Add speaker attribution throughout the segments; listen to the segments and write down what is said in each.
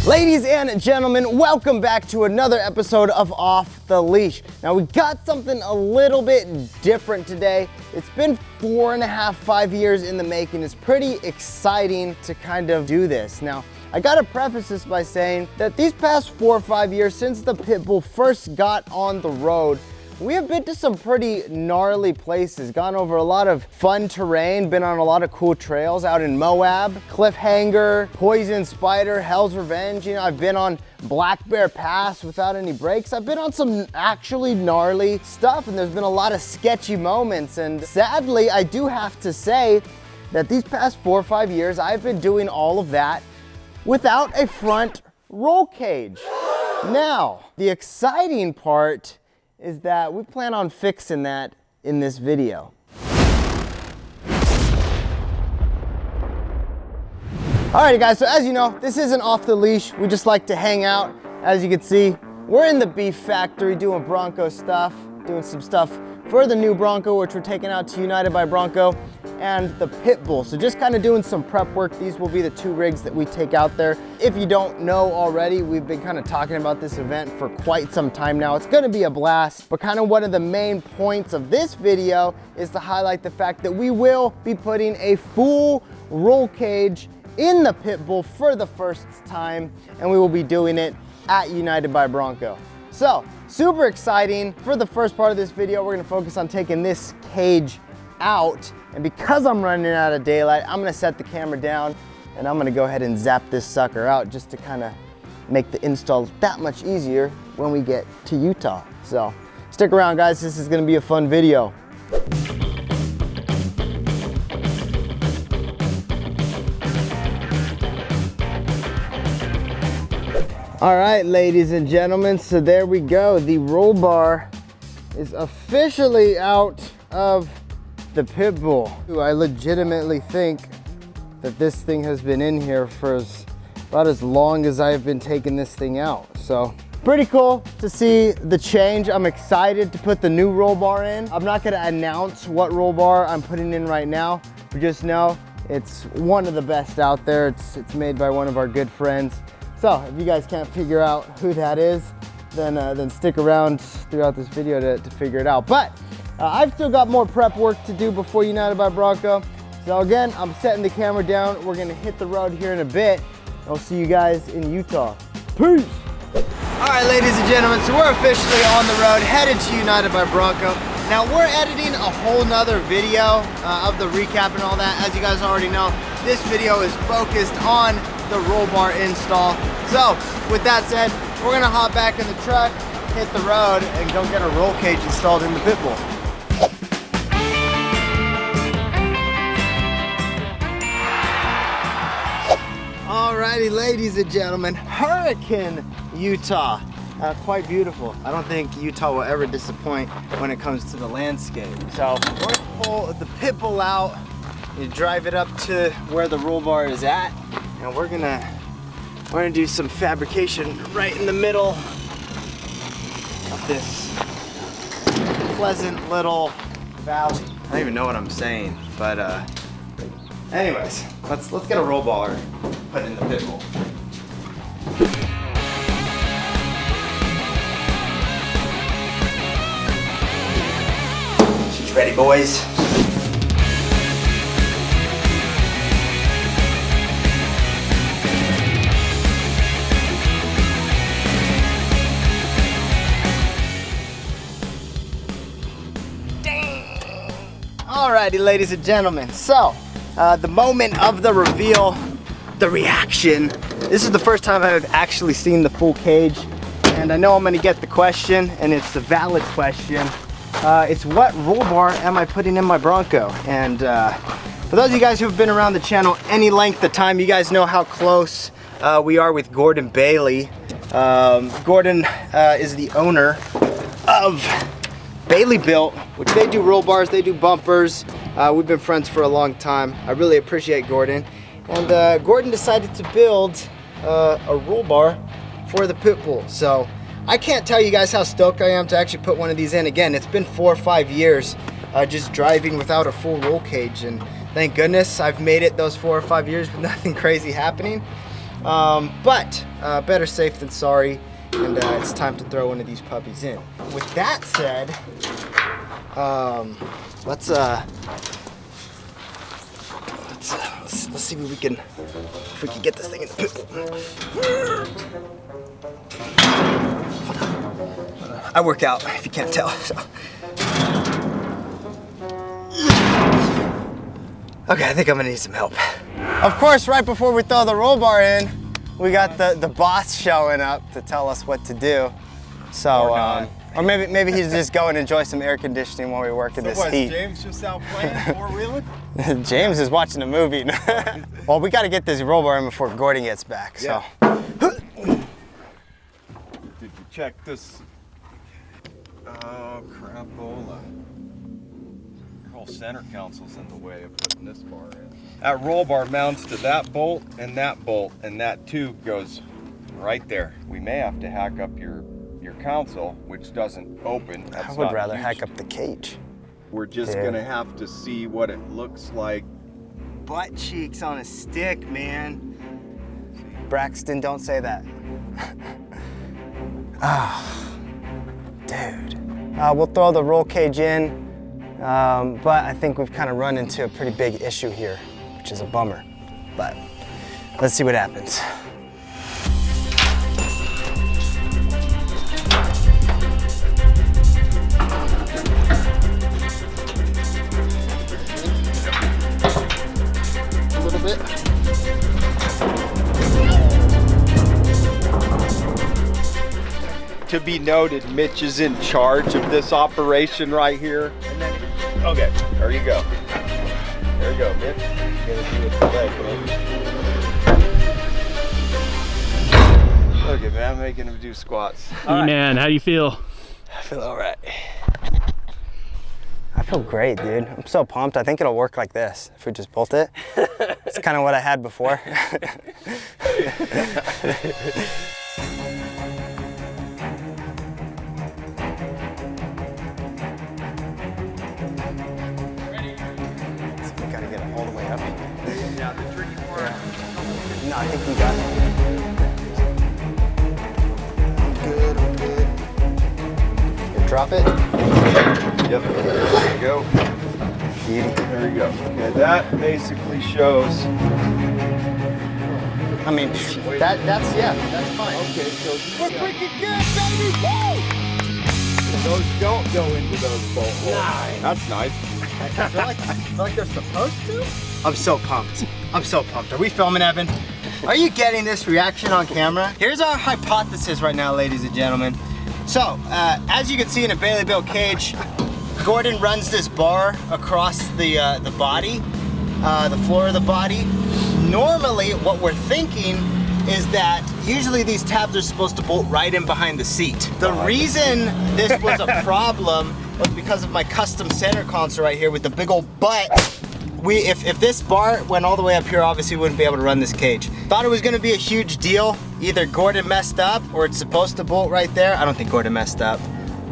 Speaker 1: Ladies and gentlemen, welcome back to another episode of Off the Leash. Now we got something a little bit different today. It's been 4.5, 5 years in the making. It's pretty exciting to kind of do this. Now, I gotta preface this by saying that these past 4 or 5 years since the Pitbull first got on the road, we have been to some pretty gnarly places, gone over a lot of fun terrain, been on a lot of cool trails out in Moab, Cliffhanger, Poison Spider, Hell's Revenge. You know, I've been on Black Bear Pass without any brakes. I've been on some actually gnarly stuff, and there's been a lot of sketchy moments. And sadly, I do have to say that these past 4 or 5 years, I've been doing all of that without a front roll cage. Now, the exciting part is that we plan on fixing that in this video. Alrighty guys, so as you know, this isn't Off the Leash. We just like to hang out. As you can see, we're in the beef factory doing Bronco stuff, doing some stuff for the new Bronco, which we're taking out to United by Bronco, and the Pitbull. So just kind of doing some prep work. These will be the 2 rigs that we take out there. If you don't know already, we've been kind of talking about this event for quite some time now. It's gonna be a blast, but kind of one of the main points of this video is to highlight the fact that we will be putting a full roll cage in the Pitbull for the first time, and we will be doing it at United by Bronco. So, super exciting. For the first part of this video, we're gonna focus on taking this cage out. And because I'm running out of daylight, I'm gonna set the camera down and I'm gonna go ahead and zap this sucker out just to kind of make the install that much easier when we get to Utah. So stick around guys, this is gonna be a fun video. All right, ladies and gentlemen, so there we go. The roll bar is officially out of the Pitbull. I legitimately think that this thing has been in here for about as long as I've been taking this thing out. So pretty cool to see the change. I'm excited to put the new roll bar in. I'm not gonna announce what roll bar I'm putting in right now, but just know it's one of the best out there. It's made by one of our good friends. So if you guys can't figure out who that is, then stick around throughout this video to figure it out. But I've still got more prep work to do before United by Bronco. So again, I'm setting the camera down. We're gonna hit the road here in a bit. I'll see you guys in Utah. Peace. All right, ladies and gentlemen, so we're officially on the road, headed to United by Bronco. Now we're editing a whole nother video of the recap and all that. As you guys already know, this video is focused on the roll bar install. So with that said, we're gonna hop back in the truck, hit the road, and go get a roll cage installed in the Pitbull. Alrighty, ladies and gentlemen, Hurricane, Utah. Quite beautiful. I don't think Utah will ever disappoint when it comes to the landscape. So we're gonna pull the Pitbull out and drive it up to where the roll bar is at, and we're gonna do some fabrication right in the middle of this pleasant little valley. I don't even know what I'm saying, but anyways, let's get a roll bar put in the Pitbull. She's ready, boys. Alrighty, ladies and gentlemen, so the moment of the reveal, the reaction. This is the first time I've actually seen the full cage, and I know I'm gonna get the question, and it's a valid question. It's what roll bar am I putting in my Bronco? And for those of you guys who have been around the channel any length of time, you guys know how close we are with Gordon Bailie. Gordon is the owner of Bailie Built, which they do roll bars, they do bumpers. We've been friends for a long time. I really appreciate Gordon. And Gordon decided to build a roll bar for the Pitbull. So I can't tell you guys how stoked I am to actually put one of these in. Again, it's been 4 or 5 years just driving without a full roll cage, and thank goodness I've made it those 4 or 5 years with nothing crazy happening. But better safe than sorry, and it's time to throw one of these puppies in. With that said, let's see what we can, if we can get this thing in the pit bull. Hold on. I work out, if you can't tell. So. Okay, I think I'm gonna need some help. Of course, right before we throw the roll bar in, we got the boss showing up to tell us what to do. So, or maybe he's just go and enjoy some air conditioning while we work in this heat.
Speaker 2: James just out playing four-wheeling?
Speaker 1: James is watching a movie. Well, we got to get this roll bar in before Gordon gets back. So.
Speaker 2: Did you check this? Oh, crapola. Your whole center counsel's in the way of putting this bar in. That roll bar mounts to that bolt, and that tube goes right there. We may have to hack up your console, which doesn't open.
Speaker 1: I would rather hack up the cage.
Speaker 2: We're just gonna have to see what it looks like.
Speaker 1: Butt cheeks on a stick, man. Braxton, don't say that. Ah, dude. We'll throw the roll cage in, but I think we've kind of run into a pretty big issue here, which is a bummer. But let's see what happens.
Speaker 2: To be noted, Mitch is in charge of this operation right here. And then, okay, there you go. There you go, Mitch. You're gonna do it today, baby. Look at me, I'm making him do squats.
Speaker 3: Man, how do you feel?
Speaker 1: I feel all right. I feel great, dude. I'm so pumped. I think it'll work like this if we just bolt it. It's kind of what I had before.
Speaker 2: Yeah, the tricky part.
Speaker 1: No, I think we got it. Good, we're good. Here, drop it.
Speaker 2: Yep, there you go.
Speaker 1: Beauty.
Speaker 2: There you go. Okay, that basically shows.
Speaker 1: I mean, that's fine.
Speaker 2: Okay, so we're freaking good, baby! Woo! Those don't go into those bolt holes.
Speaker 1: Nice.
Speaker 2: That's nice.
Speaker 1: I feel like they're supposed to. I'm so pumped. I'm so pumped. Are we filming, Evan? Are you getting this reaction on camera? Here's our hypothesis right now, ladies and gentlemen. So, as you can see in a Bailie built cage, Gordon runs this bar across the body, the floor of the body. Normally, what we're thinking is that usually these tabs are supposed to bolt right in behind the seat. The reason this was a problem was because of my custom center console right here with the big old butt. If this bar went all the way up here, obviously we wouldn't be able to run this cage. Thought it was gonna be a huge deal. Either Gordon messed up or it's supposed to bolt right there. I don't think Gordon messed up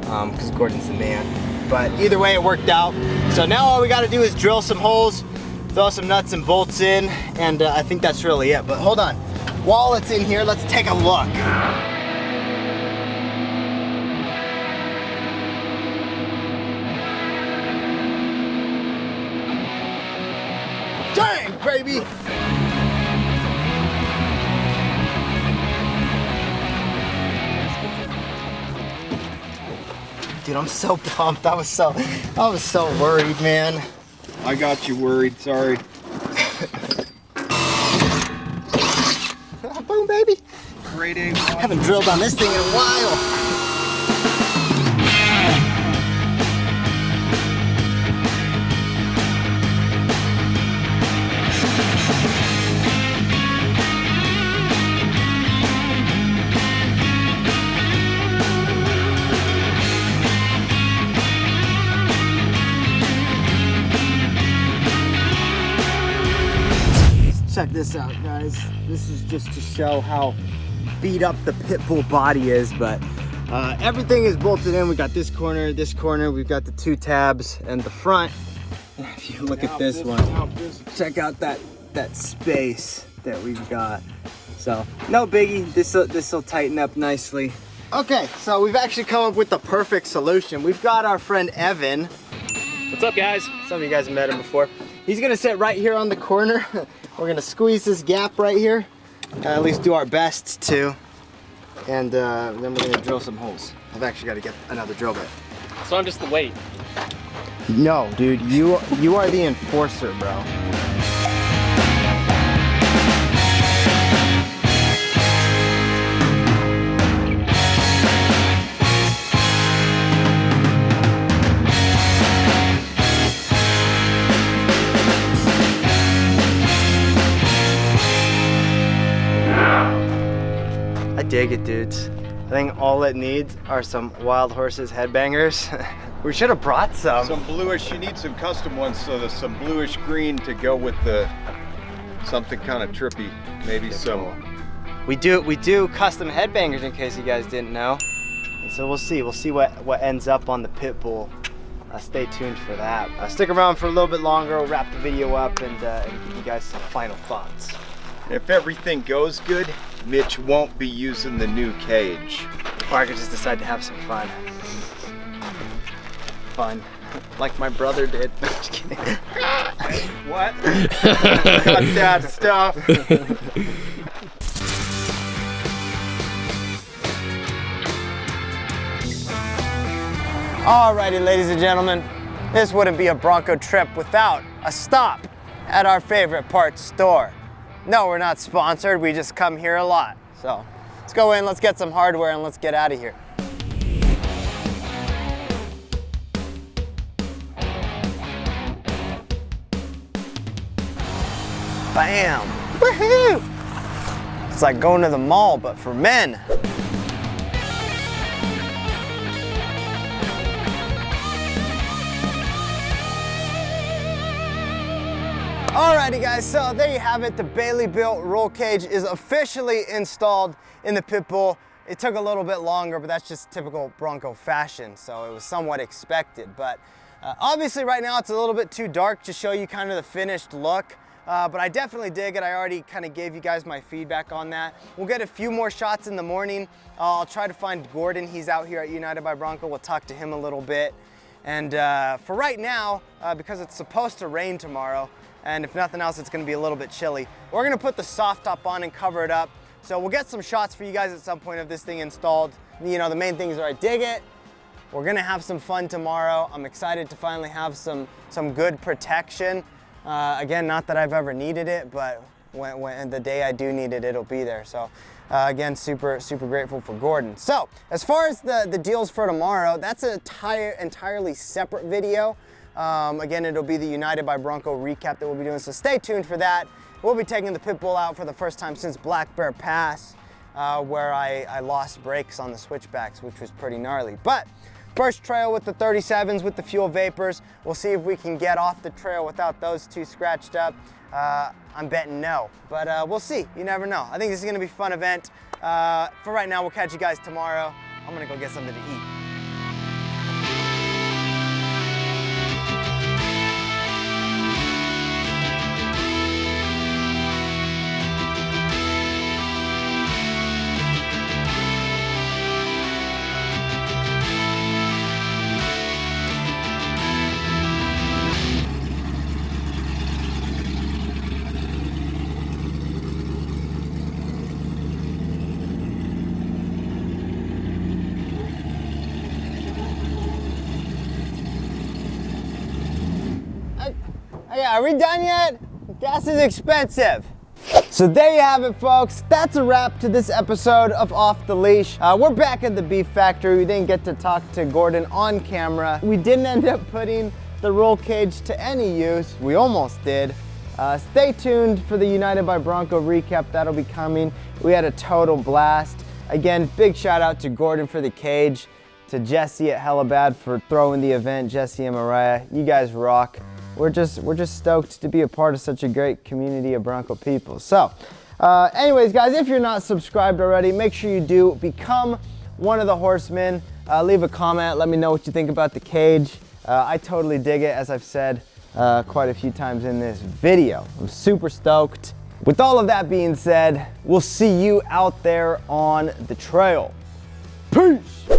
Speaker 1: because Gordon's the man. But either way, it worked out. So now all we gotta do is drill some holes, throw some nuts and bolts in, and I think that's really it. But hold on, while it's in here, let's take a look. Dang, baby! Dude, I'm so pumped. I was so worried, man.
Speaker 2: I got you worried, sorry.
Speaker 1: Boom, baby.
Speaker 2: Great aim.
Speaker 1: Haven't drilled on this thing in a while. Check this out, guys. This is just to show how beat up the pit bull body is, but everything is bolted in. We got this corner, we've got the two tabs and the front. If you look at this one, check out that space that we've got. So
Speaker 3: So no biggie, this'll tighten up nicely.
Speaker 1: Okay, so we've actually come up with the perfect solution. We've got our friend Evan.
Speaker 3: What's up, guys?
Speaker 1: Some of you guys have met him before. He's gonna sit right here on the corner. We're gonna squeeze this gap right here, at least do our best to, and then we're gonna drill some holes. I've actually got to get another drill bit.
Speaker 3: So I'm just the weight.
Speaker 1: No, dude, you are the enforcer, bro. I dig it, dudes. I think all it needs are some Wild Horses headbangers. We should have brought some.
Speaker 2: Some bluish, you need some custom ones, so there's some bluish green to go with the something kind of trippy. Maybe some.
Speaker 1: We do custom headbangers, in case you guys didn't know. And so we'll see what ends up on the pit bull. Stay tuned for that. Stick around for a little bit longer. We'll wrap the video up and give you guys some final thoughts.
Speaker 2: If everything goes good, Mitch won't be using the new cage.
Speaker 1: Or I could just decide to have some fun. Fun. Like my brother did. No, just kidding.
Speaker 2: What? Cut that stuff.
Speaker 1: Alrighty, ladies and gentlemen. This wouldn't be a Bronco trip without a stop at our favorite parts store. No, we're not sponsored. We just come here a lot. So let's go in, let's get some hardware, and let's get out of here. Bam! Woohoo! It's like going to the mall, but for men. Alrighty guys, so there you have it. The Bailie built roll cage is officially installed in the pit bull. It took a little bit longer, but that's just typical Bronco fashion, so it was somewhat expected. But obviously right now it's a little bit too dark to show you kind of the finished look. But I definitely dig it. I already kind of gave you guys my feedback on that. We'll get a few more shots in the morning. I'll try to find Gordon. He's out here at United by Bronco. We'll talk to him a little bit. And for right now, because it's supposed to rain tomorrow, and if nothing else, it's gonna be a little bit chilly, we're gonna put the soft top on and cover it up. So we'll get some shots for you guys at some point of this thing installed. You know, the main things are I dig it. We're gonna have some fun tomorrow. I'm excited to finally have some good protection. Again, not that I've ever needed it, but when the day I do need it, it'll be there. So again, super grateful for Gordon. So as far as the deals for tomorrow, that's an entirely separate video. Again, it'll be the United by Bronco recap that we'll be doing, so stay tuned for that. We'll be taking the pit bull out for the first time since Black Bear Pass, where I lost brakes on the switchbacks, which was pretty gnarly. But first trail with the 37s with the fuel vapors. We'll see if we can get off the trail without those two scratched up. I'm betting no, but we'll see. You never know. I think this is gonna be a fun event. For right now, we'll catch you guys tomorrow. I'm gonna go get something to eat. Yeah, are we done yet? Gas is expensive. So there you have it, folks. That's a wrap to this episode of Off the Leash. We're back at the beef factory. We didn't get to talk to Gordon on camera. We didn't end up putting the roll cage to any use. We almost did. Stay tuned for the United by Bronco recap. That'll be coming. We had a total blast. Again, big shout out to Gordon for the cage, to Jesse at Hellabad for throwing the event, Jesse and Mariah. You guys rock. We're just stoked to be a part of such a great community of Bronco people. So anyways, guys, if you're not subscribed already, make sure you do. Become one of the horsemen. Leave a comment. Let me know what you think about the cage. I totally dig it, as I've said quite a few times in this video. I'm super stoked. With all of that being said, we'll see you out there on the trail. Peace.